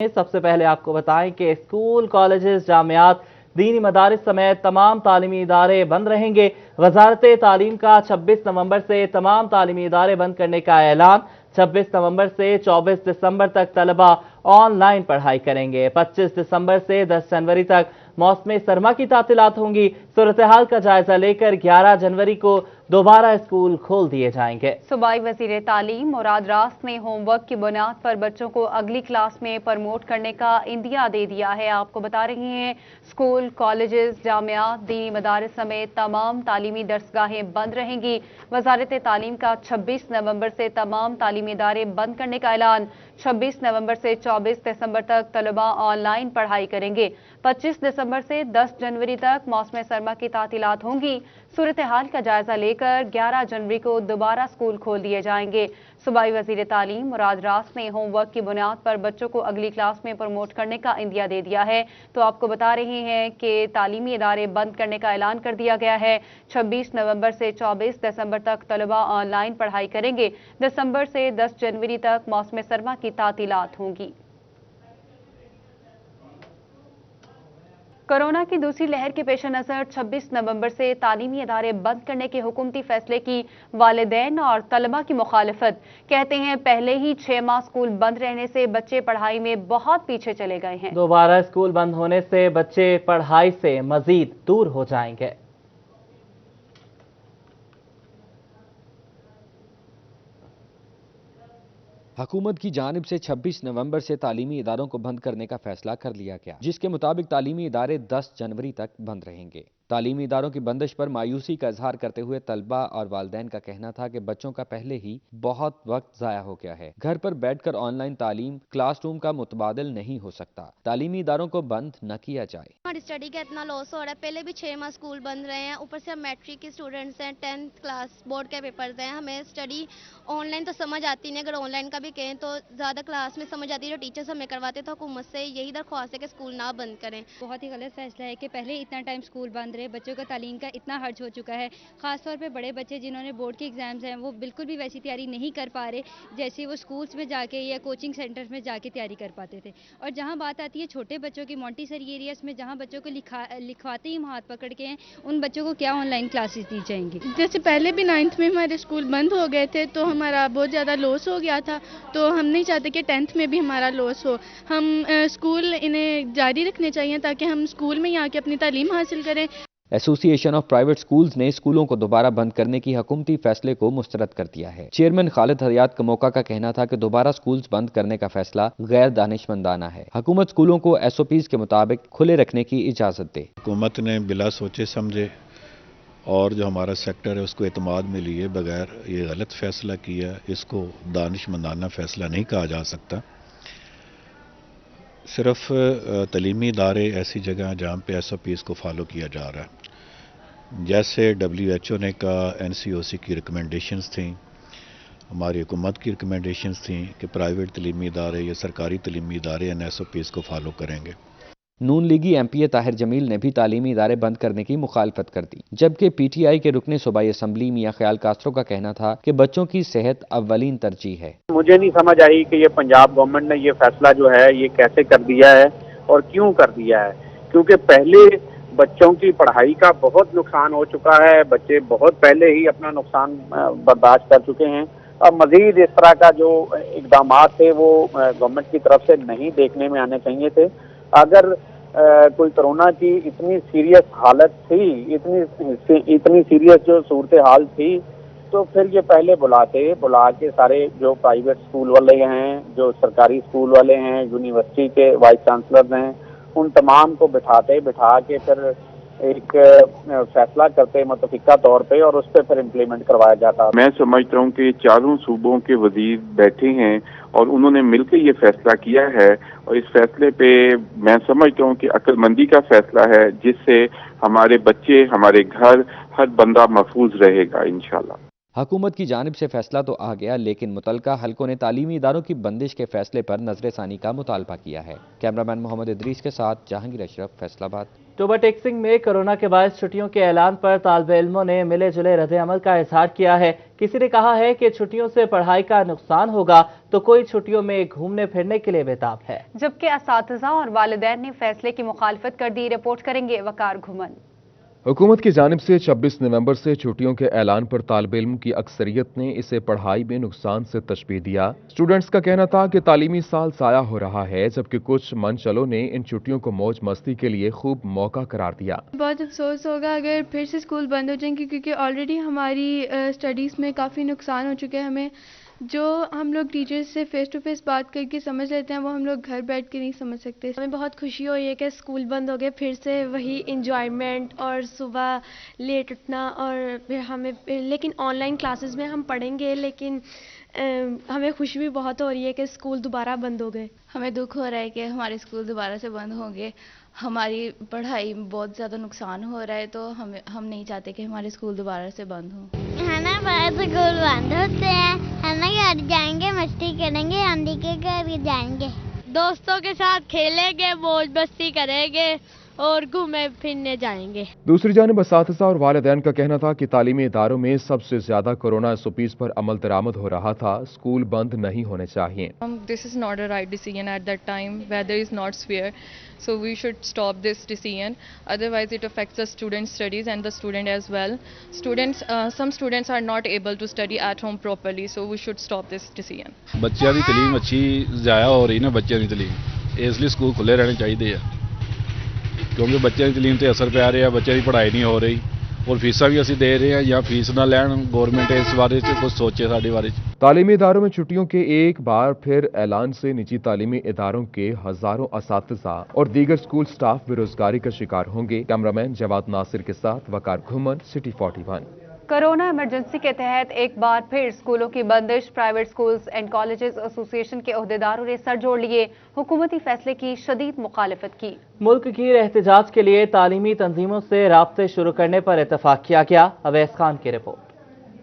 सबसे पहले आपको बताएं कि स्कूल, कॉलेजेस, जामियात, दीनी मदारिस समेत तमाम तालीमी इदारे बंद रहेंगे। वजारत तालीम का 26 नवंबर से तमाम तालीमी इदारे बंद करने का ऐलान। 26 नवंबर से 24 दिसंबर तक तलबा ऑनलाइन पढ़ाई करेंगे। 25 दिसंबर से 10 जनवरी तक मौसम सरमा की तातीलात होंगी। सूरत हाल का जायजा लेकर 11 जनवरी को दोबारा स्कूल खोल दिए जाएंगे। सूबाई वजीर तालीम मुराद रास ने होमवर्क की बुनियाद पर बच्चों को अगली क्लास में प्रमोट करने का इंदिया दे दिया है। आपको बता रही हैं, स्कूल, कॉलेजेस, जामियात, दीनी मदारिस समेत तमाम तालीमी दरसगाहें बंद रहेंगी। वजारत तालीम का 26 नवंबर से तमाम तालीमी इदारे बंद करने का ऐलान। 26 नवंबर से 24 दिसंबर तक तलबा ऑनलाइन पढ़ाई करेंगे। 25 दिसंबर से 10 जनवरी तक मौसम सरमा की तातीलात होंगी। सूरत हाल का जायजा लेकर 11 जनवरी को दोबारा स्कूल खोल दिए जाएंगे। सूबाई वजीर तालीम मुराद रास ने होमवर्क की बुनियाद पर बच्चों को अगली क्लास में प्रमोट करने का इंदिया दे दिया है। तो आपको बता रहे हैं कि तालीमी इदारे बंद करने का ऐलान कर दिया गया है। 26 नवंबर से 24 दिसंबर तक तलबा ऑनलाइन पढ़ाई करेंगे। दिसंबर से 10 जनवरी तक मौसम सरमा की तातीलात होंगी। कोरोना की दूसरी लहर के पेश नज़र 26 नवंबर से तालीमी इदारे बंद करने के हुकूमती फैसले की वालिदैन और तलबा की मुखालिफत। कहते हैं, पहले ही 6 माह स्कूल बंद रहने से बच्चे पढ़ाई में बहुत पीछे चले गए हैं। दोबारा स्कूल बंद होने से बच्चे पढ़ाई से मजीद दूर हो जाएंगे। हुकूमत की जानिब से 26 नवंबर से तालीमी इदारों को बंद करने का फैसला कर लिया गया, जिसके मुताबिक तालीमी इदारे 10 जनवरी तक बंद रहेंगे। तालीमी इदारों की बंदिश पर मायूसी का इजहार करते हुए तलबा और वालिदैन का कहना था कि बच्चों का पहले ही बहुत वक्त ज़ाया हो गया है। घर पर बैठकर ऑनलाइन तालीम, क्लासरूम का मुतबादिल नहीं हो सकता। तालीमी इदारों को बंद न किया जाए। हमारी स्टडी का इतना लॉस हो रहा है। पहले भी 6 माह स्कूल बंद रहे हैं, ऊपर से हम मैट्रिक के स्टूडेंट्स हैं, 10th क्लास बोर्ड के पेपर्स हैं। हमें स्टडी ऑनलाइन तो समझ आती नहीं, अगर ऑनलाइन का भी कहें तो ज़्यादा क्लास में समझ आती है। जो टीचर्स हमें करवाते तो हुकूमत से यही दरख्वास्त है कि स्कूल ना बंद करें। बहुत ही गलत फैसला है कि पहले इतना टाइम स्कूल बंद रहे। बच्चों का तालीम का इतना खर्च हो चुका है। खासतौर पे बड़े बच्चे जिन्होंने बोर्ड के एग्जाम्स हैं, वो बिल्कुल भी वैसी तैयारी नहीं कर पा रहे जैसे वो स्कूल्स में जाके या कोचिंग सेंटर्स में जाके तैयारी कर पाते थे। और जहाँ बात आती है छोटे बच्चों की, मॉन्टेसरी एरियाज में जहाँ बच्चों को लिखवाते ही हाथ पकड़ के हैं, उन बच्चों को क्या ऑनलाइन क्लासेस दी जाएंगी। जैसे पहले भी 9th में हमारे स्कूल बंद हो गए थे तो हमारा बहुत ज़्यादा लॉस हो गया था। तो हम नहीं चाहते कि 10th में भी हमारा लॉस हो। हम स्कूल इन्हें जारी रखने चाहिए ताकि हम स्कूल में ही आके अपनी तालीम हासिल करें। एसोसिएशन ऑफ प्राइवेट स्कूल्स ने स्कूलों को दोबारा बंद करने की हुकूमती फैसले को मुस्तरद कर दिया है। चेयरमैन खालिद हयात कमोका का कहना था कि दोबारा स्कूल्स बंद करने का फैसला गैर दानिशमंदाना है। हुकूमत स्कूलों को SOPs के मुताबिक खुले रखने की इजाजत दे। हुकूमत ने बिला सोचे समझे और जो हमारा सेक्टर है उसको एतमाद में लिए बगैर ये गलत फैसला किया। इसको दानिशमंदाना फैसला नहीं कहा जा सकता। सिर्फ तलीमी इदारे ऐसी जगह जहाँ पे SOPs को फॉलो किया जा रहा है, जैसे WHO ने कहा, NCOC की रिकमेंडेशंस थी, हमारी हुकूमत की रिकमेंडेशंस थी कि प्राइवेट तलीमी इदारे या सरकारी तलीमी इदारे इन SOPs को फॉलो करेंगे। नून लीगी MPA ताहिर जमील ने भी तालीमी इदारे बंद करने की मुखालफत कर दी, जबकि PTI के रुकने सूबाई असम्बली मियां ख्याल कास्त्रो का कहना था कि बच्चों की सेहत अव्वलीन तरजीह है। मुझे नहीं समझ आई कि ये पंजाब गवर्नमेंट ने ये फैसला जो है ये कैसे कर दिया है और क्यों कर दिया है, क्योंकि पहले बच्चों की पढ़ाई का बहुत नुकसान हो चुका है। बच्चे बहुत पहले ही अपना नुकसान बर्दाश्त कर चुके हैं। अब मजीद इस तरह का जो इकदाम थे वो गवर्नमेंट की तरफ से नहीं देखने में आने चाहिए थे। अगर कोई कोरोना की इतनी सीरियस हालत थी, इतनी सीरियस जो सूरत हाल थी, तो फिर ये पहले बुला के सारे जो प्राइवेट स्कूल वाले हैं, जो सरकारी स्कूल वाले हैं, यूनिवर्सिटी के वाइस चांसलर हैं, उन तमाम को बिठा के फिर एक फैसला करते मुतफिका तौर पे और उस पर फिर इम्प्लीमेंट करवाया जाता। मैं समझता हूँ कि चारों सूबों के वजीर बैठे हैं और उन्होंने मिलकर ये फैसला किया है और इस फैसले पे मैं समझता हूँ कि अक्लमंदी का फैसला है, जिससे हमारे बच्चे, हमारे घर, हर बंदा महफूज रहेगा इंशाल्लाह। हुकूमत की जानिब से फैसला तो आ गया, लेकिन मुतलका हलकों ने तालीमी इदारों की बंदिश के फैसले पर नजरसानी का मुतालबा किया है। कैमरामैन मोहम्मद इदरीस के साथ जहांगीर अशरफ, फैसलाबाद। टोबा टेक्सिंग में कोरोना के बाद छुट्टियों के ऐलान पर तालिबे इल्मों ने मिले जुले रद्द-ए-अमल का इजहार किया है। किसी ने कहा है कि छुट्टियों से पढ़ाई का नुकसान होगा, तो कोई छुट्टियों में घूमने फिरने के लिए बेताब है। जबकि असातिज़ा और वालिदैन ने फैसले की मुखालफत कर दी। रिपोर्ट करेंगे वकार घुमन। हुकूमत की जानिब से 26 नवंबर से छुट्टियों के ऐलान पर तालिबे इल्म की अक्सरियत ने इसे पढ़ाई में नुकसान से तशबीह दिया। स्टूडेंट्स का कहना था कि तालीमी साल ज़ाया हो रहा है, जबकि कुछ मनचलों ने इन छुट्टियों को मौज मस्ती के लिए खूब मौका करार दिया। बहुत अफसोस होगा अगर फिर से स्कूल बंद हो जाएंगे, क्योंकि ऑलरेडी हमारी स्टडीज़ में काफ़ी नुकसान हो चुके हैं। हमें जो हम लोग टीचर्स से फेस टू फेस बात करके समझ लेते हैं, वो हम लोग घर बैठ के नहीं समझ सकते। हमें बहुत खुशी हुई है कि स्कूल बंद हो गए, फिर से वही इंजॉयमेंट और सुबह लेट उठना, और फिर हमें लेकिन ऑनलाइन क्लासेस में हम पढ़ेंगे, लेकिन हमें खुशी भी बहुत हो रही है कि स्कूल दोबारा बंद हो गए। हमें दुख हो रहा है कि हमारे स्कूल दोबारा से बंद होंगे। हमारी पढ़ाई में बहुत ज़्यादा नुकसान हो रहा है, तो हम नहीं चाहते कि हमारे स्कूल दोबारा से बंद हों। है ना, बाहर स्कूल बंद होते हैं, है ना, घर जाएंगे, मस्ती करेंगे, आंटी के घर जाएंगे, दोस्तों के साथ खेलेंगे, मौज मस्ती करेंगे और घूमे फिरने जाएंगे। दूसरी जानिब असातिज़ा और वालिदैन का कहना था कि तालीमी इदारों में सबसे ज्यादा कोरोना SOPs पर अमल दरामद हो रहा था, स्कूल बंद नहीं होने चाहिए। This is not a right decision at that time. Weather is not fair, so we should stop this decision. Otherwise, it affects the students' studies and the student as well. Some students are not able to study at home properly, so we should stop this decision. ਬੱਚਿਆਂ ਦੀ ਤਾਲੀਮ ਅੱਛੀ ਜ਼ਾਇਆ ਹੋ ਰਹੀ ਨਾ, ਬੱਚਿਆਂ ਦੀ ਤਾਲੀਮ ਇਸ ਲਈ school ਖੁੱਲੇ ਰਹਿਣੇ ਚਾਹੀਦੇ ਆ, ਕਿਉਂਕਿ ਬੱਚਿਆਂ ਦੀ ਤਾਲੀਮ ਤੇ ਅਸਰ ਪੈ ਰਿਹਾ, ਬੱਚਿਆਂ ਦੀ ਪੜ੍ਹਾਈ ਨਹੀਂ ਹੋ ਰਹੀ और फीसा भी असी दे रहे हैं, या फीस ना लैन, गवर्नमेंट इस बारे में कुछ सोचे साडे बारे। तालीमी इदारों में छुट्टियों के एक बार फिर ऐलान से निजी तालीमी इदारों के हजारों असातिज़ा और दीगर स्कूल स्टाफ बेरोजगारी का शिकार होंगे। कैमरामैन जवाद नासिर के साथ वकार घुमन, सिटी 41। कोरोना इमरजेंसी के तहत एक बार फिर स्कूलों की बंदिश। Private schools and colleges association के ओहदेदारों ने सर जोड़ लिए, हुकूमती फैसले की शदीद मुखालिफत की। मुल्क की एहतजाज के लिए तालीमी तंजीमों से राब्ते शुरू करने पर इत्तफाक किया गया। अवैस खान की रिपोर्ट।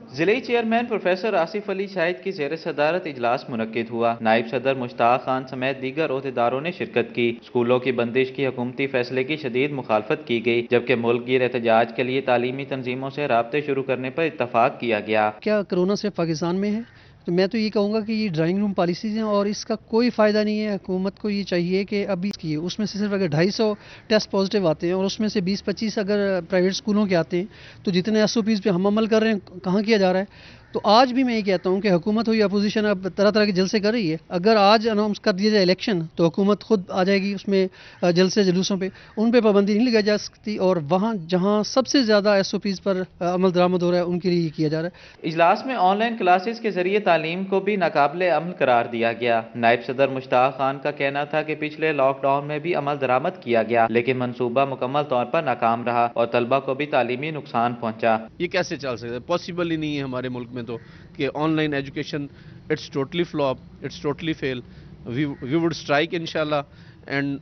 जिले चेयरमैन प्रोफेसर आसिफ अली शाहिद की ज़ेर सदारत इजलास मुनक्किद हुआ। नायब सदर मुश्ताक खान समेत दीगर ओहदेदारों ने शिरकत की। स्कूलों की बंदिश की हुकूमती फैसले की शदीद मुखालफत की गई, जबकि मुल्क गिर एहतजाज के लिए तालीमी तंजीमों से राब्ते शुरू करने पर इत्तफाक किया गया। क्या कोरोना सिर्फ पाकिस्तान में है? तो मैं तो ये कहूँगा कि ये ड्राइंग रूम पॉलिसीज़ हैं और इसका कोई फ़ायदा नहीं है। हुकूमत को ये चाहिए कि अभी की उसमें से सिर्फ अगर 250 टेस्ट पॉजिटिव आते हैं और उसमें से 20-25 अगर प्राइवेट स्कूलों के आते हैं, तो जितने SOPs पे हम अमल कर रहे हैं कहाँ किया जा रहा है। तो आज भी मैं ये कहता हूँ कि हुकूमत हो या अपोजिशन अब तरह तरह के जलसे कर रही है। अगर आज अनाउंस कर दिया जाए इलेक्शन, तो हुकूमत खुद आ जाएगी उसमें जलसे जुलूसों पे, उन पे पाबंदी नहीं लगाई जा सकती, और वहाँ जहाँ सबसे ज़्यादा SOPs पर अमल दरामद हो रहा है उनके लिए ये किया जा रहा है। इजलास में ऑनलाइन क्लासेस के जरिए तालीम को भी नाकाबिले अमल करार दिया गया। नायब सदर मुश्ताक खान का कहना था कि पिछले लॉकडाउन में भी अमल दरामद किया गया, लेकिन मनसूबा मुकम्मल तौर पर नाकाम रहा और तलबा को भी तालीमी नुकसान पहुँचा। ये कैसे चल सकता है? पॉसिबल ही नहीं है हमारे मुल्क में तो कि online education, it's totally flop, it's totally fail. We would strike इंशाल्लाह, and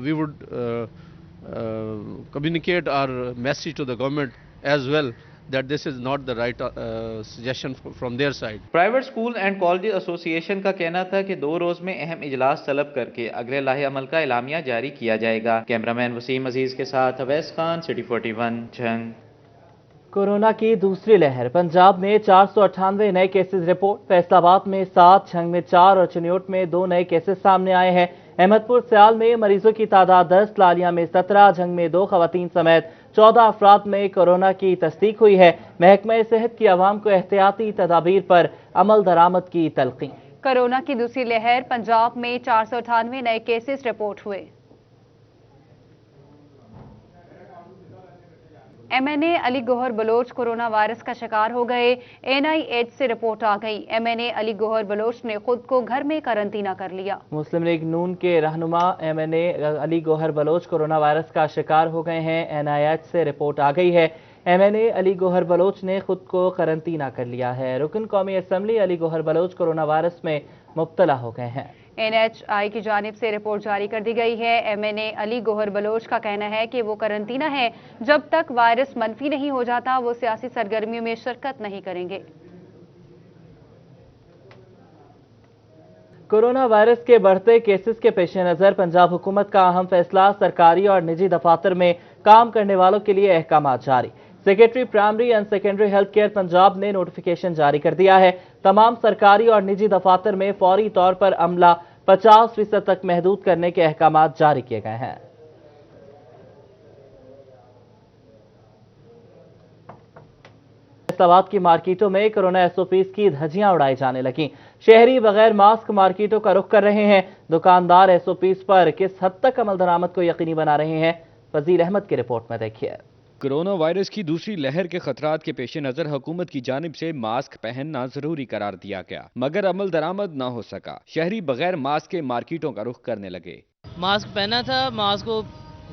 we would communicate our message to the government as well that this is not the right suggestion from their side. Private school and college association का कहना था कि 2 रोज में अहम इजलास तलब करके अगले लाहे अमल का एलामिया जारी किया जाएगा। कैमरामैन वसीम अजीज के साथ अवैस खान, सिटी 41, झंग। कोरोना की दूसरी लहर। पंजाब में 498 नए केसेस रिपोर्ट। फैसलाबाद में 7, झंग में 4 और चिन्योट में 2 नए केसेस सामने आए हैं। अहमदपुर सियाल में मरीजों की तादाद 10, लालिया में 17, झंग में 2 खवातीन समेत 14 अफराद में कोरोना की तस्दीक हुई है। महकमा सेहत की आवाम को एहतियाती तदाबीर पर अमल दरामद की तलकीन। कोरोना की दूसरी लहर। पंजाब में 498 नए केसेस रिपोर्ट हुए। MNA Ali Gohar Baloch corona virus का शिकार हो गए। NIH से रिपोर्ट आ गई। MNA अली गौहर बलोच ने खुद को घर में करंतना कर लिया। मुस्लिम लीग नून के रहनुमा MNA Ali Gohar Baloch corona virus का शिकार हो गए हैं। NIH से रिपोर्ट आ गई है। MNA अली गौहर बलोच ने खुद को करंतना कर लिया है। रुकन कौमी assembly Ali Gohar Baloch corona virus में मुब्तला हो गए हैं। NHI की जानिब से रिपोर्ट जारी कर दी गई है। MNA अली गौहर बलोच का कहना है कि वो करंतना है, जब तक वायरस मनफी नहीं हो जाता वो सियासी सरगर्मियों में शिरकत नहीं करेंगे। कोरोना वायरस के बढ़ते केसेस के पेश नज़र पंजाब हुकूमत का अहम फैसला, सरकारी और निजी दफातर में काम करने वालों के लिए अहकाम जारी। Secretary primary and secondary health care Punjab ने नोटिफिकेशन जारी कर दिया है। तमाम सरकारी और निजी दफातर में फौरी तौर पर अमला 50% तक महदूद करने के अहकाम जारी किए गए हैं। फैसलाबाद की मार्केटों में कोरोना एसओपीज की धज्जियां उड़ाई जाने लगी। शहरी बगैर मास्क मार्केटों का रुख कर रहे हैं। दुकानदार एसओपीज पर किस हद तक अमल दरामद को यकीनी बना रहे हैं, फजील अहमद की रिपोर्ट में देखिए। कोरोना वायरस की दूसरी लहर के खतरात के पेश नजर हुकूमत की जानिब से मास्क पहनना जरूरी करार दिया गया, मगर अमल दरामद न हो सका। शहरी बगैर मास्क के मार्केटों का रुख करने लगे। मास्क पहना था, मास्क को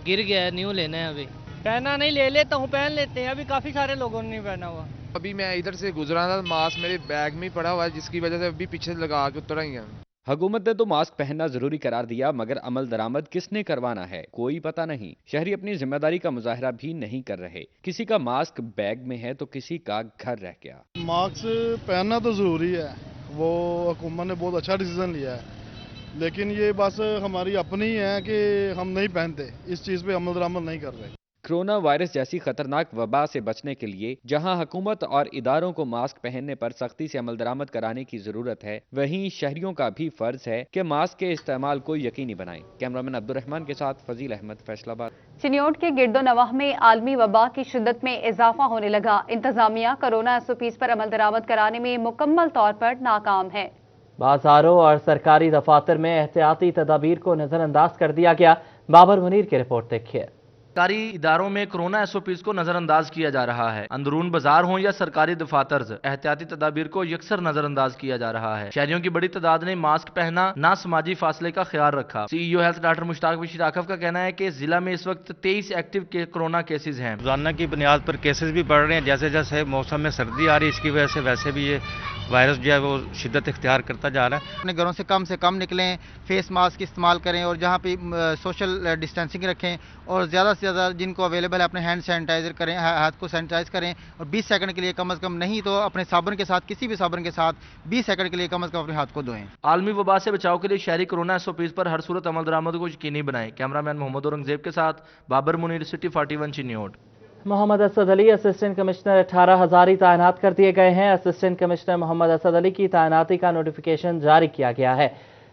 गिर गया है, न्यू लेना है। अभी पहना नहीं, ले लेता हूँ, पहन लेते हैं। अभी काफी सारे लोगों ने नहीं पहना हुआ। अभी मैं इधर से गुजरा था, मास्क मेरे बैग में पड़ा हुआ है, जिसकी वजह से अभी पीछे लगा के उतर आई है। हुकूमत ने तो मास्क पहनना जरूरी करार दिया, मगर अमल दरामद किसने करवाना है कोई पता नहीं। शहरी अपनी जिम्मेदारी का मुजाहरा भी नहीं कर रहे। किसी का मास्क बैग में है तो किसी का घर रह गया। मास्क पहनना तो जरूरी है, वो हुकूमत ने बहुत अच्छा डिसीजन लिया है, लेकिन ये बस हमारी अपनी है कि हम नहीं पहनते, इस चीज पे अमल दरामद नहीं कर रहे। कोरोना वायरस जैसी खतरनाक वबा से बचने के लिए जहां हुकूमत और इदारों को मास्क पहनने पर सख्ती से अमल दरामद कराने की जरूरत है, वहीं शहरियों का भी फर्ज है कि मास्क के इस्तेमाल को यकीनी बनाएं। कैमरामैन अब्दुर्रहमान के साथ फजील अहमद, फैसलाबाद। चिन्योट के गिरदोनवाह में आलमी वबा की शिद्दत में इजाफा होने लगा। इंतजामिया कोरोना एसओपीज पर अमल दरामद कराने में मुकम्मल तौर पर नाकाम है। बाजारों और सरकारी दफातर में एहतियाती तदाबीर को नजरअंदाज कर दिया गया। बाबर मुनीर की रिपोर्ट देखिए। सरकारी इदारों में कोरोना एसओपीज को नजरअंदाज किया जा रहा है। अंदरून बाजार हो या सरकारी दफातर, एहतियाती तदाबीर को यकसर नजरअंदाज किया जा रहा है। शहरियों की बड़ी तादाद ने मास्क पहना, ना समाजी फासले का ख्याल रखा। CEO health doctor Mushtaq Bashir आकफ का कहना है कि जिला में इस वक्त 23 एक्टिव कोरोना केसेज हैं। रोजाना की बुनियाद पर केसेज भी बढ़ रहे हैं। जैसे जैसे मौसम में सर्दी आ रही है, इसकी वजह से वैसे भी ये वायरस जो है वो शिद्दत इख्तियार करता जा रहा है। अपने घरों से कम निकलें, फेस मास्क इस्तेमाल करें और जहाँ पे सोशल डिस्टेंसिंग रखें और ज़्यादा से ज़्यादा जिनको अवेलेबल है अपने हैंड सैनिटाइजर करें, हाथ को सैनिटाइज करें और 20 सेकंड के लिए कम से कम, नहीं तो अपने साबुन के साथ, किसी भी साबुन के साथ 20 सेकंड के लिए कम से कम अपने हाथ को धोएं। आलमी वबा से बचाव के लिए शहरी कोरोना एसओपीज पर हर सूरत अमल दरामद को यकीनी बनाएं। कैमरामैन मोहम्मद औरंगजेब के साथ Babar Munir, city 41 Chiniot. Mohammad Asad Ali assistant commissioner 18,000 तैनात कर दिए गए हैं। असिस्टेंट कमिश्नर मोहम्मद असद अली की तैनाती का नोटिफिकेशन जारी किया गया है।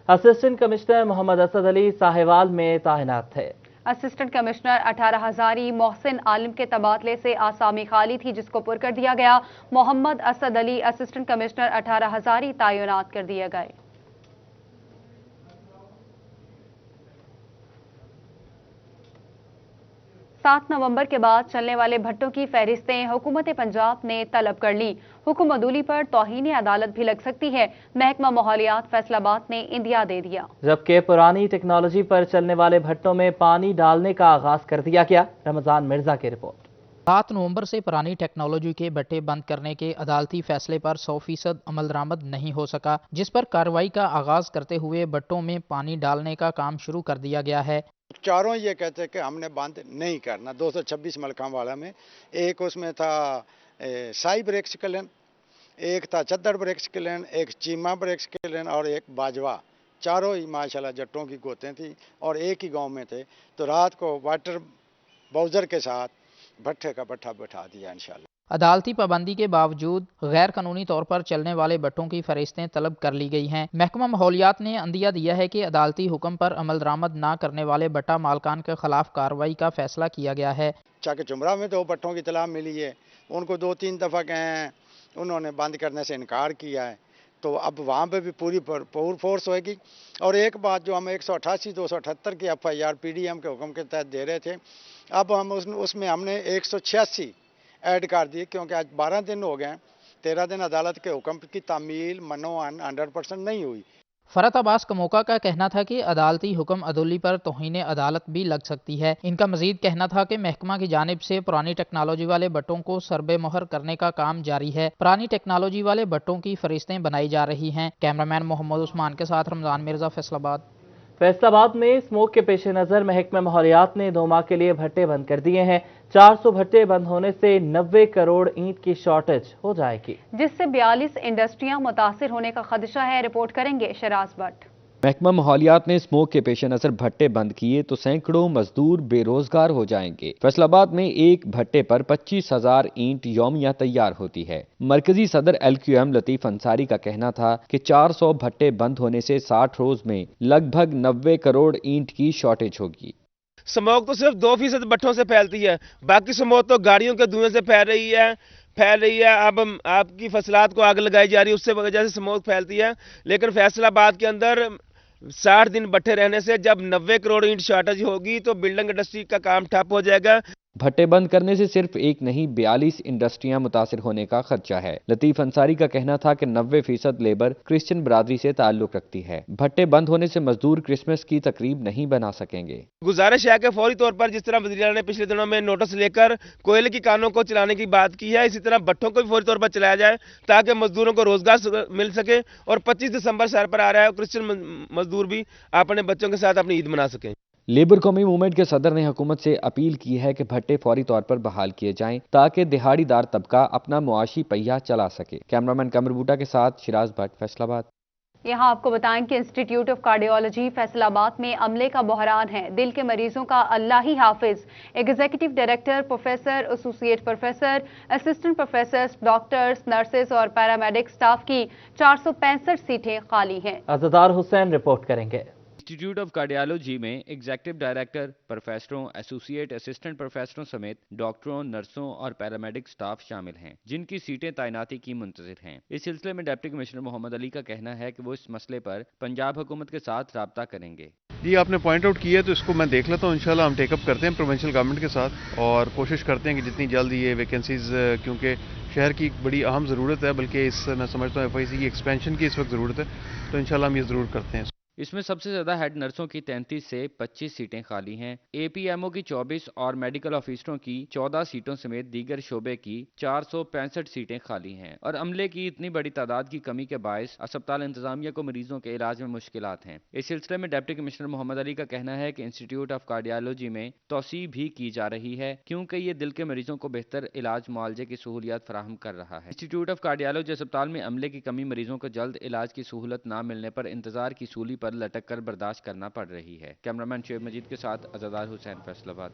असिस्टेंट कमिश्नर मोहम्मद असद अली साहिवाल में तैनात थे। असिस्टेंट कमिश्नर 18,000 मोहसिन आलिम के तबादले से आसामी खाली थी, जिसको पुर कर दिया गया। मोहम्मद असद अली असिस्टेंट कमिश्नर 18,000 तैनात कर दिए गए। 7 नवंबर के बाद चलने वाले भट्टों की फहरिस्तें हुकूमत पंजाब ने तलब कर ली। हुक्म अदूली पर तौहीन अदालत भी लग सकती है, महकमा माहौलियात फैसलाबाद ने इंदिया दे दिया। जबकि पुरानी टेक्नोलॉजी पर चलने वाले भट्टों में पानी डालने का आगाज कर दिया गया। रमजान मिर्जा की रिपोर्ट। 7 नवंबर से पुरानी टेक्नोलॉजी के भट्टे बंद करने के अदालती फैसले पर 100% अमल दरामद नहीं हो सका, जिस पर कार्रवाई का आगाज करते हुए भट्टों में पानी डालने का काम शुरू कर दिया गया है। चारों ये कहते हैं कि हमने बंद नहीं करना। 226 मलकाम वाला में एक उसमें था साई ब्रेक्स क्लिन, एक था चद्दड़ ब्रेक्स क्लिन, एक चीमा ब्रेक्स क्लिन और एक बाजवा। चारों ही माशाल्लाह जट्टों की गोतें थी और एक ही गांव में थे। तो रात को वाटर बाउजर के साथ भट्टे का भट्टा बैठा दिया इंशाल्लाह। अदालती पाबंदी के बावजूद गैर कानूनी तौर पर चलने वाले भट्टों की फहरिस्तें तलब कर ली गई हैं। महकमा माहौलियात ने अंदिया दिया है कि अदालती हुक्म पर अमल दरामद न करने वाले भट्टा मालकान के खिलाफ कार्रवाई का फैसला किया गया है। चाके चुमरा में 2 भट्टों की इतला मिली है, उनको 2-3 दफ़ा कहे हैं, उन्होंने बंद करने से इनकार किया है। तो अब वहाँ पे भी पूरी फोर्स होएगी। और एक बात जो हम 188-278 की FIR PDM के हुक्म के तहत दे रहे थे, अब हम उसमें हमने 186 ऐड कर दिए, क्योंकि आज 12 दिन हो गए। 13 दिन अदालत के हुक्म की तामील मनोअन 100% नहीं हुई। फरत अब्बास कमोका का कहना था कि अदालती हुक्म अदुली पर तौहीन अदालत भी लग सकती है। इनका मजीद कहना था कि महकमा की जानिब से पुरानी टेक्नोलॉजी वाले भट्टों को सरबे मोहर करने का काम जारी है। पुरानी टेक्नोलॉजी वाले भट्टों की फरिश्तें बनाई जा रही हैं। कैमरामैन मोहम्मद उस्मान के साथ रमजान मिर्जा, फैसलाबाद। फैसलाबाद में स्मोक के पेश नज़र महकमा माहौलियात ने 2 माह के लिए भट्टे बंद कर दिए हैं। 400 भट्टे बंद होने से 90 करोड़ ईंट की शॉर्टेज हो जाएगी, जिससे 42 इंडस्ट्रियां मुतासिर होने का खदशा है। रिपोर्ट करेंगे शराज भट्ट। महकमा माहौलियात ने स्मोक के पेश नज़र भट्टे बंद किए तो सैकड़ों मजदूर बेरोजगार हो जाएंगे। फैसलाबाद में एक भट्टे पर 25,000 ईंट यौमिया तैयार होती है। मरकजी सदर LQM लतीफ अंसारी का कहना था कि 400 भट्टे बंद होने से 60 रोज में लगभग 90 करोड़ ईंट की शॉर्टेज होगी। स्मोक तो सिर्फ 2% भट्टों से फैलती है, बाकी स्मोक तो गाड़ियों के धुएं से फैल रही है। अब आपकी फसलात को आग लगाई जा रही है, उससे वजह से स्मोक फैलती है। लेकिन फैसलाबाद के अंदर 60 दिन भट्टे रहने से जब 90 करोड़ ईंट शॉर्टेज होगी तो बिल्डिंग इंडस्ट्री का काम ठप हो जाएगा। भट्टे बंद करने से सिर्फ एक नहीं 42 इंडस्ट्रियां मुतासिर होने का खदशा है। लतीफ अंसारी का कहना था कि 90% लेबर क्रिश्चियन बरादरी से ताल्लुक रखती है। भट्टे बंद होने से मजदूर क्रिसमस की तकरीब नहीं बना सकेंगे। गुजारिश है कि फौरी तौर पर जिस तरह वज़ीर आला ने पिछले दिनों में नोटिस लेकर कोयले की कानों को चलाने की बात की है, इसी तरह भट्टों को भी फौरी तौर पर चलाया जाए ताकि मजदूरों को रोजगार मिल सके और 25 दिसंबर सर पर आ रहा है, क्रिश्चियन मजदूर भी अपने बच्चों के साथ अपनी ईद मना सकें। लेबर कौमी मूवमेंट के सदर ने हुकूमत से अपील की है कि भट्टे फौरी तौर पर बहाल किए जाएं ताकि दिहाड़ीदार तबका अपना मुआशी पहिया चला सके। कैमरामैन कमर बूटा के साथ शिराज भट्ट, फैसलाबाद। यहाँ आपको बताएं कि इंस्टीट्यूट ऑफ कार्डियोलॉजी फैसलाबाद में अमले का बहरान है। दिल के मरीजों का अल्लाह ही हाफिज। Executive director, professor, associate professor, assistant professor, doctors, nurses और पैरामेडिक स्टाफ की 465 सीटें खाली हैं। अज़दार हुसैन रिपोर्ट करेंगे। इंस्टीट्यूट ऑफ कार्डियोलॉजी में एग्जीक्यूटिव डायरेक्टर, प्रोफेसरों, एसोसिएट असिस्टेंट प्रोफेसरों समेत डॉक्टरों, नर्सों और पैरामेडिक स्टाफ शामिल हैं, जिनकी सीटें तैनाती की मुंतज़िर हैं। इस सिलसिले में डिप्टी कमिश्नर मोहम्मद अली का कहना है कि वो इस मसले पर पंजाब हुकूमत के साथ राब्ता करेंगे। जी, आपने पॉइंट आउट किया है तो इसको मैं देख लेता हूँ। इंशाल्लाह हम टेकअप करते हैं प्रोविंशियल गवर्नमेंट के साथ और कोशिश करते हैं कि जितनी जल्द ये वैकेंसीज, क्योंकि शहर की बड़ी अहम ज़रूरत है, बल्कि इस मैं समझता हूँ FIC की एक्सपेंशन की इस वक्त ज़रूरत है, तो इंशाल्लाह हम ये ज़रूर करते हैं। इसमें सबसे ज्यादा हेड नर्सों की 33 से 25 सीटें खाली हैं। APMO की 24 और मेडिकल ऑफिसरों की 14 सीटों समेत दीगर शोबे की 465 सीटें खाली हैं और अमले की इतनी बड़ी तादाद की कमी के बायस अस्पताल इंतजामिया को मरीजों के इलाज में मुश्किलात हैं। इस सिलसिले में डिप्टी कमिश्नर मोहम्मद अली का कहना है कि इंस्टीट्यूट ऑफ कार्डियोलॉजी में तोसी भी की जा रही है, क्योंकि ये दिल के मरीजों को बेहतर इलाज मुआवजे की सहूलियत फराहम कर रहा है। इंस्टीट्यूट ऑफ कार्डियोलॉजी अस्पताल में अमले की कमी मरीजों को जल्द इलाज की सहूलत न मिलने पर इंतजार की सूली पर लटक कर बर्दाश्त करना पड़ रही है। कैमरामैन शेब मजीद के साथ अज़दार हुसैन, फैसलाबाद।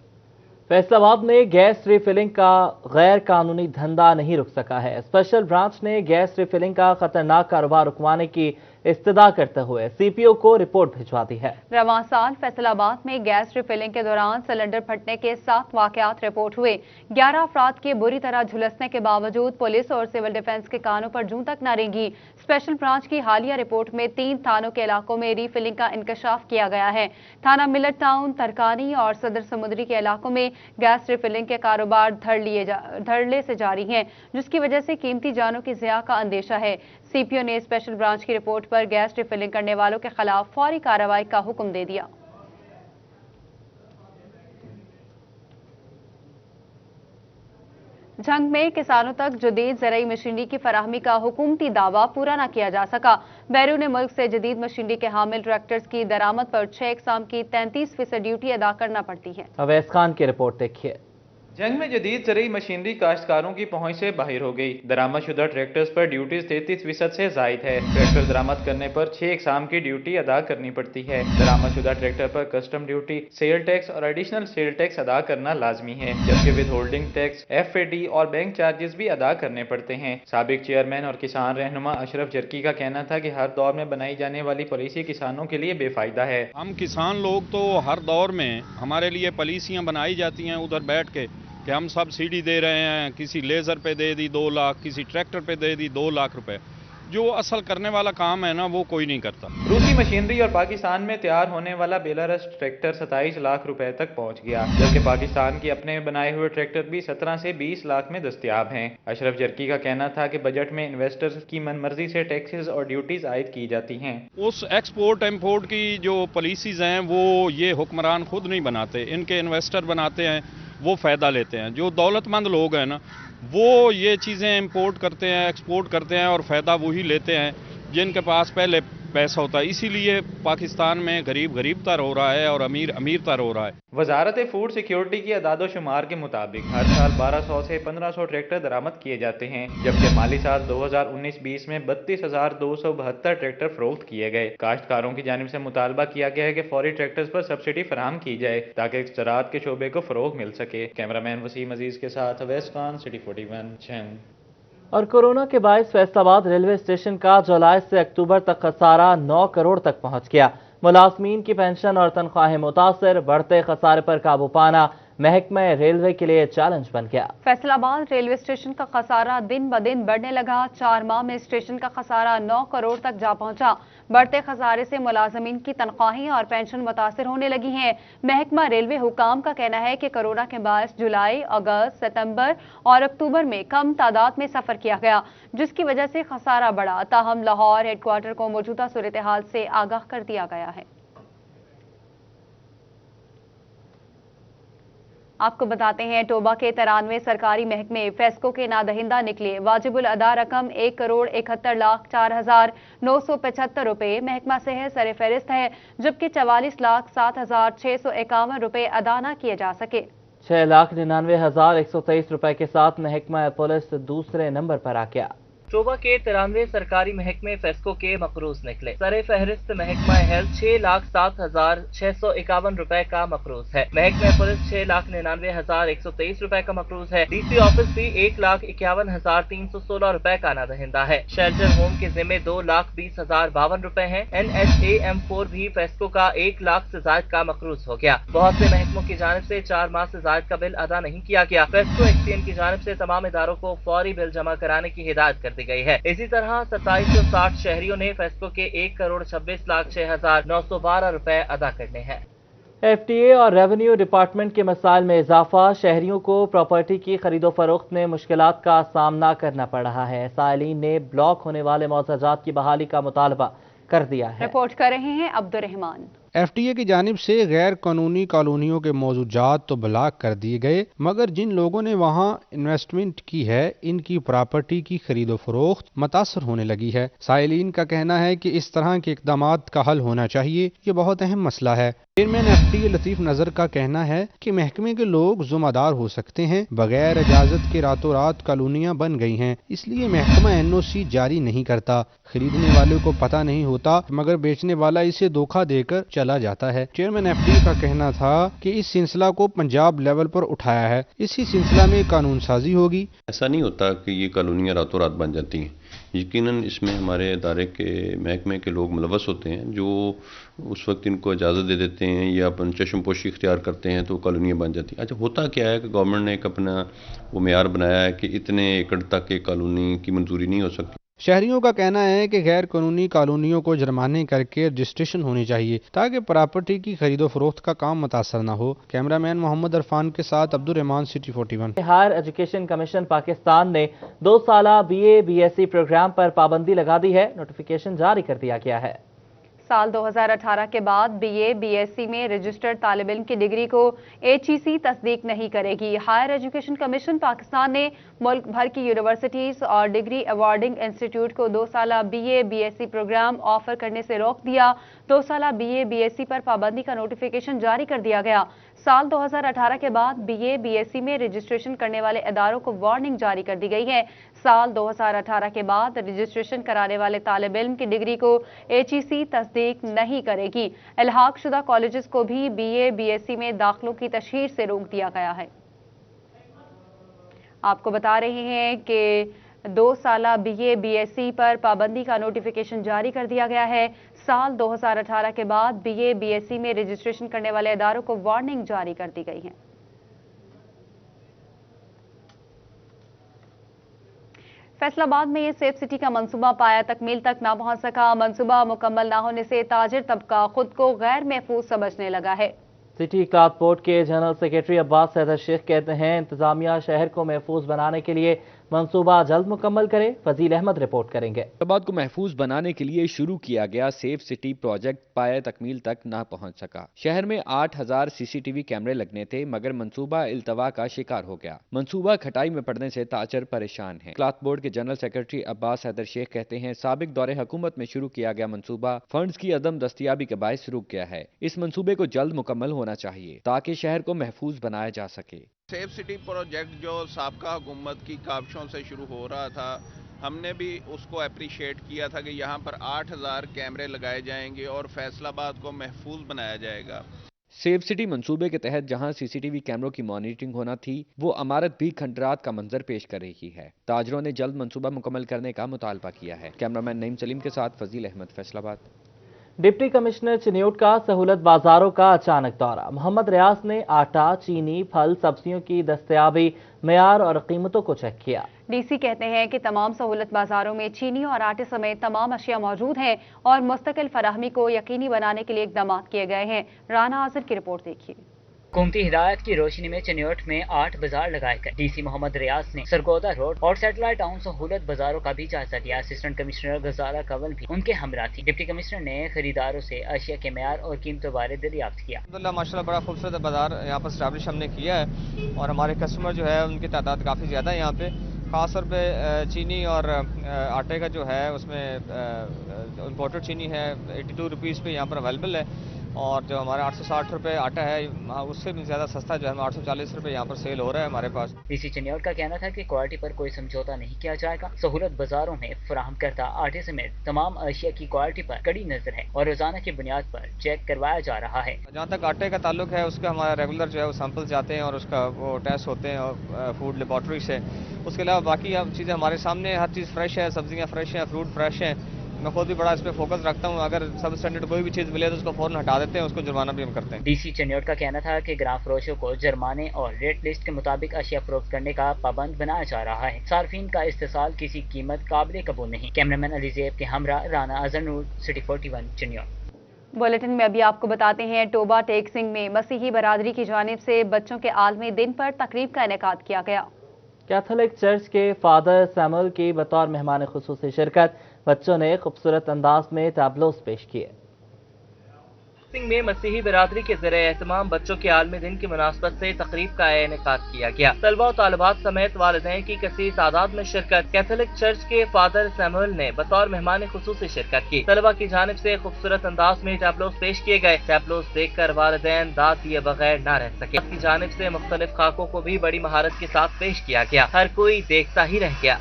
फैसलाबाद में गैस रिफिलिंग का गैर कानूनी धंधा नहीं रुक सका है। स्पेशल ब्रांच ने गैस रिफिलिंग का खतरनाक कारोबार रुकवाने की इस्तदा करते हुए CPO को रिपोर्ट भिजवा दी है। रवां साल फैसलाबाद में गैस रिफिलिंग के दौरान सिलेंडर फटने के 7 वाकयात रिपोर्ट हुए। 11 अफराद के बुरी तरह झुलसने के बावजूद पुलिस और सिविल डिफेंस के कानों पर जूं तक न रेंगी। स्पेशल ब्रांच की हालिया रिपोर्ट में 3 थानों के इलाकों में रिफिलिंग का इंकशाफ किया गया है। थाना मिलट टाउन, तरकानी और सदर समुद्री के इलाकों में गैस रिफिलिंग के कारोबार धड़ल्ले से जारी हैं, जिसकी वजह से कीमती जानों की ज़िया का अंदेशा है। CPO ने स्पेशल ब्रांच की रिपोर्ट पर गैस रिफिलिंग करने वालों के खिलाफ फौरी कार्रवाई का हुक्म दे दिया। जंग में किसानों तक जदीद ज़राई मशीनरी की फराहमी का हुकूमती दावा पूरा न किया जा सका। बैरून मुल्क से जदीद मशीनरी के हामिल ट्रैक्टर्स की दरामद पर 6 अक़साम की 33% ड्यूटी अदा करना पड़ती है। अवैस खान की रिपोर्ट देखिए। जंग में जदीद ज़रूरी मशीनरी काश्तकारों की पहुंच से बाहर हो गई। दरामद शुदा ट्रैक्टर्स पर ड्यूटीज 33% से जायद है। ट्रैक्टर दरामद करने पर 6 अक़साम की ड्यूटी अदा करनी पड़ती है। दरामद शुदा ट्रैक्टर पर कस्टम ड्यूटी, सेल टैक्स और एडिशनल सेल टैक्स अदा करना लाजमी है, जबकि विद होल्डिंग टैक्स, FAD और बैंक चार्जेस भी अदा करने पड़ते हैं। साबिक चेयरमैन और किसान रहनुमा अशरफ जरकी का कहना था कि हर दौर में बनाई जाने वाली पॉलिसी किसानों के लिए बेफायदा है। हम किसान लोग तो हर दौर में हमारे लिए पॉलिसियां बनाई जाती हैं उधर बैठ के कि हम सब्सिडी दे रहे हैं, किसी लेज़र पे दे दी 2 लाख, किसी ट्रैक्टर पे दे दी 2 लाख रुपए। जो असल करने वाला काम है ना, वो कोई नहीं करता। रूसी मशीनरी और पाकिस्तान में तैयार होने वाला बेलारस ट्रैक्टर 27 लाख रुपए तक पहुंच गया, जबकि पाकिस्तान के अपने बनाए हुए ट्रैक्टर भी 17 से 20 लाख में दस्तयाब हैं। अशरफ जरकी का कहना था कि बजट में इन्वेस्टर्स की मनमर्जी से टैक्सेस और ड्यूटीज आयद की जाती हैं। उस एक्सपोर्ट इम्पोर्ट की जो पॉलिसीज हैं वो ये हुक्मरान खुद नहीं बनाते, इनके इन्वेस्टर बनाते हैं, वो फ़ायदा लेते हैं। जो दौलतमंद लोग हैं ना, वो ये चीज़ें इंपोर्ट करते हैं, एक्सपोर्ट करते हैं और फ़ायदा वही लेते हैं जिनके पास पहले पैसा होता है, इसीलिए पाकिस्तान में गरीब गरीब तर हो रहा है और अमीर अमीर तर हो रहा है। वजारत फूड सिक्योरिटी की अदाद-ओ-शुमार के मुताबिक हर साल 1200 से 1500 ट्रैक्टर दरामद किए जाते हैं, जबकि माली साल 2019-20 में 32,272 ट्रैक्टर फरोख्त किए गए। काश्तकारों की जानिब से मुतालबा किया गया है कि फौरी ट्रैक्टर्स पर सब्सिडी फराहम की जाए ताकि ज़राअत के शोबे को फरोग मिल सके। कैमरामैन वसीम अजीज के साथ अवैस खान, सिटी 41 छिंद। और कोरोना के बायस फैसलाबाद रेलवे स्टेशन का जुलाई से अक्टूबर तक खसारा 9 करोड़ तक पहुंच गया। मुलाजमीन की पेंशन और तनख्वाहें मुतासर, बढ़ते खसारे पर काबू पाना महकमा रेलवे के लिए चैलेंज बन गया। फैसलाबाद रेलवे स्टेशन का खसारा दिन ब दिन बढ़ने लगा। 4 माह में स्टेशन का खसारा 9 करोड़ तक जा पहुंचा। बढ़ते खसारे से मुलाजमीन की तनख्वाहें और पेंशन मुतासर होने लगी हैं। महकमा रेलवे हुकाम का कहना है कि कोरोना के बायस जुलाई, अगस्त, सितंबर और अक्टूबर में कम तादाद में सफर किया गया, जिसकी वजह से खसारा बढ़ा। ताहम लाहौर हेडक्वार्टर को मौजूदा सूरत हाल से आगाह कर दिया गया है। आपको बताते हैं, टोबा के 93 सरकारी महकमे फेस्को के नादहिंदा निकले। वाजिबुल अदा रकम 1,71,04,975 रुपए महकमा सेहत सर फहरिस्त है, जबकि 44,07,651 रुपए अदा न किए जा सके। 6,99,123 रुपए के साथ महकमा पुलिस दूसरे नंबर पर आ गया। टोबा के 93 सरकारी महकमे फेस्को के मकरूज निकले। सरे फहरिस्त महकमा हेल्थ 6,07,651 रुपए का मकरूज है। महकमा पुलिस 6,99,123 रुपए का मकरूज है। डीसी ऑफिस भी 1,51,316 रुपए का नादहिंदा है। शेल्टर होम के जिम्मे 2,20,052 रुपए है। NHAM4 भी फेस्को का 1 लाख से ज्यादा का मकरूज हो गया। बहुत से महकमों की जानिब से 4 माह से ज्यादा का बिल अदा नहीं किया गया। फेस्को एक्सचेंज की जानिब से तमाम इदारों को फौरी बिल जमा कराने की हिदायत कर दी गई है। इसी तरह 2760 शहरियों ने फेस्को के 1,26,06,912 रुपए अदा करने हैं। FTA और रेवेन्यू डिपार्टमेंट के मसाइल में इजाफा, शहरियों को प्रॉपर्टी की खरीदो फरोख्त में मुश्किलात का सामना करना पड़ रहा है। साइलिन ने ब्लॉक होने वाले मौज़ाजात की बहाली का मुतालबा कर दिया है। रिपोर्ट कर रहे हैं अब्दुर्रहमान। FTA की जानिब से गैर कानूनी कॉलोनियों के मौजूदात तो ब्लॉक कर दिए गए, मगर जिन लोगों ने वहां इन्वेस्टमेंट की है, इनकी प्रॉपर्टी की खरीदो फरोख्त मुतासर होने लगी है। साइलिन का कहना है कि इस तरह के इकदामात का हल होना चाहिए, ये बहुत अहम मसला है। चेयरमैन FTA लतीफ नजर का कहना है कि महकमे के लोग जुम्मेदार हो सकते हैं। बगैर इजाजत के रातों रात कॉलोनियां बन गई हैं, इसलिए महकमा NOC जारी नहीं करता। खरीदने वाले को पता नहीं होता, मगर बेचने वाला इसे धोखा देकर चला जाता है। चेयरमैन FTA का कहना था कि इस सिलसिला को पंजाब लेवल पर उठाया है, इसी सिलसिला में कानून साजी होगी। ऐसा नहीं होता कि ये कॉलोनियाँ रातों रात बन जाती हैं। यकीनन इसमें हमारे इदारे के महकमे के लोग मुलव्वस होते हैं, जो उस वक्त इनको इजाज़त दे देते हैं या अपन चश्मपोशी इख्तियार करते हैं तो कॉलोनियाँ बन जाती हैं। अच्छा, होता क्या है कि गवर्नमेंट ने एक अपना वो मेयार बनाया है कि इतने एकड़ तक के कॉलोनी की मंजूरी नहीं हो सकती। शहरियों का कहना है कि गैर कानूनी कॉलोनियों को जुर्माने करके रजिस्ट्रेशन होनी चाहिए ताकि प्रॉपर्टी की खरीदो फरोख्त का काम मुतासर न हो। कैमरामैन मोहम्मद अरफान के साथ Abdurrahman, city 41। Higher education commission Pakistan ने 2 साला BA BSc प्रोग्राम पर पाबंदी लगा दी है। नोटिफिकेशन जारी कर दिया गया है। साल 2018 के बाद BA BSc में रजिस्टर्ड तालिब इल्म की डिग्री को HEC तस्दीक नहीं करेगी। हायर एजुकेशन कमीशन पाकिस्तान ने मुल्क भर की यूनिवर्सिटीज और डिग्री अवार्डिंग इंस्टीट्यूट को 2 साला BA BSc प्रोग्राम ऑफर करने से रोक दिया। 2 साला BA BSc पर पाबंदी का नोटिफिकेशन जारी कर दिया गया। साल 2018 के बाद BA BSc में रजिस्ट्रेशन करने वाले इदारों को वार्निंग जारी कर दी गई है। साल 2018 के बाद रजिस्ट्रेशन कराने वाले तालिब इल्म की डिग्री को HEC तस्दीक नहीं करेगी। इल्हाक शुदा कॉलेजेस को भी BA BSc में दाखिलों की तशहीर से रोक दिया गया है। आपको बता रहे हैं कि 2 साला BA BSc पर पाबंदी का नोटिफिकेशन जारी कर दिया गया है। साल 2018 के बाद BA BSc में रजिस्ट्रेशन करने वाले इदारों को वार्निंग जारी कर दी गई है। फैसलाबाद में ये सेफ सिटी का मंसूबा पाया तकमील तक ना पहुंच सका। मंसूबा मुकम्मल ना होने से ताजिर तबका खुद को गैर महफूज समझने लगा है। सिटी क्लॉथ बोर्ड के जनरल सेक्रेटरी अब्बास हैदर शेख कहते हैं, इंतजामिया शहर को महफूज बनाने के लिए मंसूबा जल्द मुकम्मल करे। फजील अहमद रिपोर्ट करेंगे। फैसलाबाद को महफूज बनाने के लिए शुरू किया गया सेफ सिटी प्रोजेक्ट पाए तकमील तक न पहुंच सका। शहर में 8000 CCTV कैमरे लगने थे, मगर मंसूबा इल्तवा का शिकार हो गया। मंसूबा खटाई में पड़ने से ताजर परेशान है। क्लाथ बोर्ड के जनरल सेक्रेटरी अब्बास हैदर शेख कहते हैं, साबिक दौरे हुकूमत में शुरू किया गया मंसूबा फंड्स की अदम दस्तियाबी के बायस रुक गया है। इस मंसूबे को जल्द मुकम्मल होना चाहिए ताकि शहर को महफूज बनाया जा सके। सेफ सिटी प्रोजेक्ट जो साबका हुकूमत की काविशों से शुरू हो रहा था, हमने भी उसको अप्रिशिएट किया था कि यहाँ पर 8000 कैमरे लगाए जाएंगे और फैसलाबाद को महफूज बनाया जाएगा। सेफ सिटी मंसूबे के तहत जहां CCTV कैमरों की मॉनिटरिंग होना थी, वो इमारत भी खंडरात का मंजर पेश कर रही है। ताजरों ने जल्द मंसूबा मुकम्मल करने का मुतालबा किया है। कैमरामैन नईम सलीम के साथ फजील अहमद, फैसलाबाद। डिप्टी कमिश्नर चिन्योट का सहूलत बाजारों का अचानक दौरा। मोहम्मद रियाज ने आटा, चीनी, फल, सब्जियों की दस्तयाबी, मेयार और कीमतों को चेक किया। DC कहते हैं कि तमाम सहूलत बाजारों में चीनी और आटे समेत तमाम अशिया मौजूद हैं और मुस्तकिल फराहमी को यकीनी बनाने के लिए इकदाम किए गए हैं। राना आजिर की रिपोर्ट देखिए। हुकूमती हिदायत की रोशनी में चिन्योट में 8 बाजार लगाए गए। DC मोहम्मद रियाज ने सरगोदा रोड और सैटेलाइट टाउन सहूलत बाजारों का भी जायजा लिया। असिस्टेंट कमिश्नर गजाला कंवल भी उनके हमरा थी। डिप्टी कमिश्नर ने खरीदारों से अशिया के मेयार और कीमतों बारे दरियाफ्त किया। माशाल्लाह बड़ा खूबसूरत बाजार यहाँ पर स्टैब्लिश हमने किया है और हमारे कस्टमर जो है उनकी तादाद काफ़ी ज़्यादा है। यहाँ पे खास तौर पे चीनी और आटे का जो है उसमें इम्पोर्टेड चीनी है 82 रुपीज़ पे यहाँ पर अवेलेबल है और जो हमारा 860 रुपये आटा है उससे भी ज़्यादा सस्ता जो है 840 रुपये यहाँ पर सेल हो रहा है हमारे पास। DC चिन्योट का कहना था कि क्वालिटी पर कोई समझौता नहीं किया जाएगा। सहूलत बाजारों में फराहम करता आटे समेत तमाम अशिया की क्वालिटी पर कड़ी नजर है और रोजाना की बुनियाद पर चेक करवाया जा रहा है। जहाँ तक आटे का ताल्लुक है उसका हमारा रेगुलर जो है वो सैंपल जाते हैं और उसका वो टेस्ट होते हैं और फूड लेबॉर्ट्री से। उसके अलावा बाकी अब चीज़ें हमारे सामने, हर चीज़ फ्रेश है, सब्जियाँ फ्रेश हैं, फ्रूट फ्रेश है। मैं खुद भी बड़ा इस पे फोकस रखता हूँ। अगर सब स्टैंडर्ड कोई भी चीज़ मिले तो उसको फौरन हटा देते हैं, उसको जुर्माना भी हम करते हैं। DC चिन्योट का कहना था कि ग्राम फरोशों को जुर्माने और रेट लिस्ट के मुताबिक अशिया फरोख्त करने का पाबंद बनाया जा रहा है। सार्फिन का इस्तेसाल किसी कीमत काबिल कबूल नहीं। कैमरामैन अलीजेब के हमरा राना अजहर, सिटी 41 चिन्योट। बुलेटिन में अभी आपको बताते हैं टोबा टेक सिंह में मसीही बरादरी की जानिब से बच्चों के आलमी दिन पर तकरीब का इनेकाद किया गया। कैथोलिक चर्च के फादर सैमुअल की बतौर मेहमान खुसूसी शिरकत। बच्चों ने खूबसूरत अंदाज में टैब्लोस पेश किए। सिंह में मसीही बरादरी के ज़रिए एहतमाम बच्चों के आलमी दिन की मुनासबत से तकरीब का इनेकाद किया गया। तलबा और तालिबात समेत वालिदैन की कसीर तादाद में शिरकत। कैथोलिक चर्च के फादर सैमुअल ने बतौर मेहमान खुसूसी शिरकत की। तलबा की जानिब से खूबसूरत अंदाज में टैब्लोस पेश किए गए। टैब्लोस देख कर वालिदैन दाद दिए बगैर न रह सके। की जानिब से मुख्तलिफ खाकों को भी बड़ी महारत के साथ पेश किया गया। हर कोई देखता ही रह गया।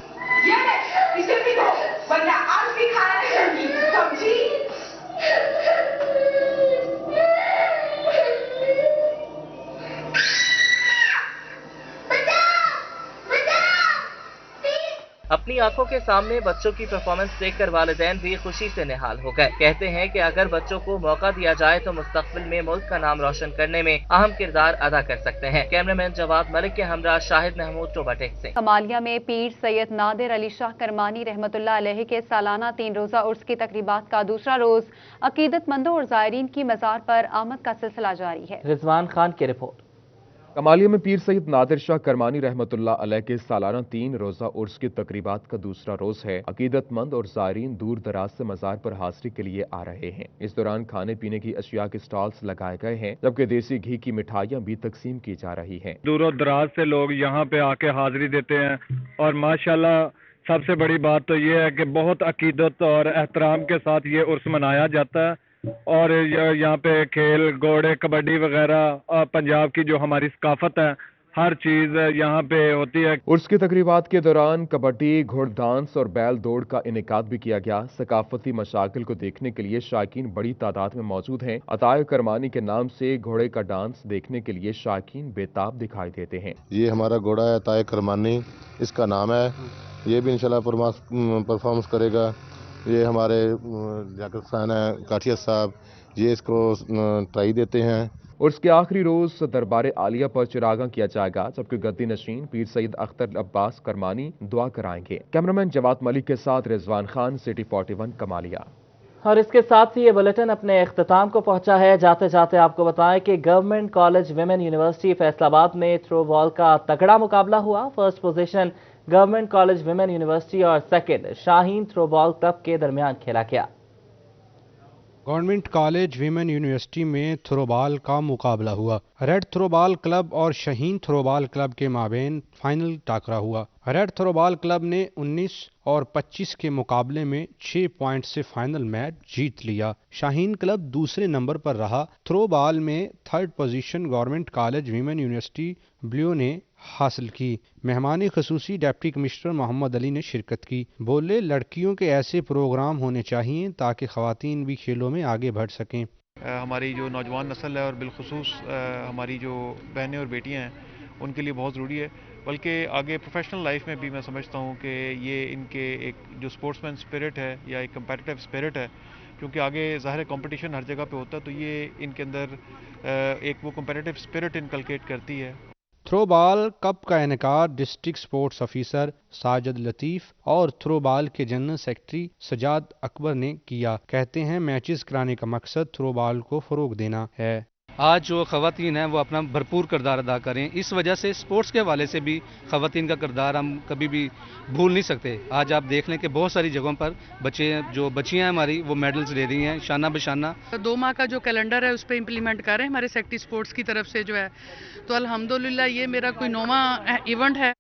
अपनी आंखों के सामने बच्चों की परफॉर्मेंस देखकर वालिदैन भी खुशी से निहाल हो गए। कहते हैं कि अगर बच्चों को मौका दिया जाए तो मुस्तकबिल में मुल्क का नाम रोशन करने में अहम किरदार अदा कर सकते हैं। कैमरामैन जवाद मलिक के हमरा शाहिद महमूद, टोबा टेक से। कमालिया में पीर सैयद नादिर अली शाह करमानी रहमतुल्लाह अलैहि के सालाना 3 रोजा उर्स की तकरीबात का दूसरा रोज अकीदतमंदों और ज़ायरीन की मज़ार पर आमद का सिलसिला जारी है। रिजवान खान की रिपोर्ट। कमालिया में पीर सैयद नादिर शाह करमानी रहमतुल्लाह अलैह के सालाना 3 रोजा उर्स की तकरीबात का दूसरा रोज है। अकीदतमंद और ज़ायरीन दूर दराज से मज़ार पर हाजिरी के लिए आ रहे हैं। इस दौरान खाने पीने की अशिया के स्टॉल्स लगाए गए हैं, जबकि देसी घी की मिठाइयाँ भी तकसीम की जा रही हैं। दूर दराज से लोग यहाँ पे आके हाजिरी देते हैं और माशाल्लाह सबसे बड़ी बात तो ये है कि बहुत अकीदत और एहतराम के साथ ये उर्स मनाया जाता है और यहाँ पे खेल, घोड़े, कबड्डी वगैरह पंजाब की जो हमारी सकाफत है हर चीज यहाँ पे होती है। उर्स की तकरीबात के दौरान कबड्डी, घोड़ डांस और बैल दौड़ का इनेकाद भी किया गया। सकाफती मशाकिल को देखने के लिए शायकीन बड़ी तादाद में मौजूद हैं। अताए करमानी के नाम से घोड़े का डांस देखने के लिए शायकीन बेताब दिखाई देते हैं। ये हमारा घोड़ा है अताए करमानी, इसका नाम है। ये भी इंशाल्लाह परफॉर्मेंस करेगा। ये हमारे जाकिर खान है काठिया साहब, ये इसको ट्राई देते हैं। उर्स के आखिरी रोज दरबार आलिया पर चिरागा किया जाएगा, जबकि गद्दी नशीन पीर सैयद अख्तर अब्बास करमानी दुआ कराएंगे। कैमरामैन जवाद मलिक के साथ रिजवान खान, सिटी 41 कमालिया। और इसके साथ ही ये बुलेटिन अपने इख्तिताम को पहुंचा है। जाते जाते आपको बताएं कि government college women university Faisalabad में थ्रो बॉल का तगड़ा मुकाबला हुआ। First position government college women university और सेकंड शाहीन थ्रोबॉल क्लब के दरमियान खेला गया। गवर्नमेंट कॉलेज विमेन यूनिवर्सिटी में थ्रोबॉल का मुकाबला हुआ। रेड थ्रोबॉल क्लब और शाहीन थ्रोबॉल क्लब के माबेन फाइनल टाकरा हुआ। रेड थ्रोबॉल क्लब ने 19 और 25 के मुकाबले में 6 पॉइंट से फाइनल मैच जीत लिया। शाहीन क्लब दूसरे नंबर पर रहा। थ्रोबॉल में third position government college women university blue ने हासिल की। मेहमानी खसूसी डिप्टी कमिश्नर मोहम्मद अली ने शिरकत की। बोले, लड़कियों के ऐसे प्रोग्राम होने चाहिए ताकि ख़वातीन भी खेलों में आगे बढ़ सकें। हमारी जो नौजवान नस्ल है और बिलखुसूस हमारी जो बहनें और बेटियां हैं उनके लिए बहुत ज़रूरी है, बल्कि आगे प्रोफेशनल लाइफ में भी मैं समझता हूँ कि ये इनके एक जो स्पोर्ट्समैन स्पिरिट है या एक कम्पेटिटिव स्पिरिट है, क्योंकि आगे ज़ाहिर कंपटीशन हर जगह पे होता है, तो ये इनके अंदर एक वो कम्पेटिटिव स्पिरिट इनकलकेट करती है। थ्रोबॉल कप का इनेकाद डिस्ट्रिक्ट स्पोर्ट्स ऑफिसर साजिद लतीफ़ और थ्रोबॉल के जनरल सेक्रेटरी सजाद अकबर ने किया। कहते हैं, मैचेस कराने का मकसद थ्रोबॉल को फ़रोग देना है। आज जो ख़वातीन हैं वो अपना भरपूर किरदार अदा करें। इस वजह से स्पोर्ट्स के हवाले से भी ख़वातीन का किरदार हम कभी भी भूल नहीं सकते। आज आप देख लें कि बहुत सारी जगहों पर बच्चियां हमारी वो मेडल्स ले रही हैं शाना बशाना। 2 माह का जो कैलेंडर है उस पर इम्प्लीमेंट कर रहे हैं हमारे सेक्रेटरी स्पोर्ट्स की तरफ से जो है, तो अल्हम्दुलिल्लाह ये मेरा कोई 9वां इवेंट है।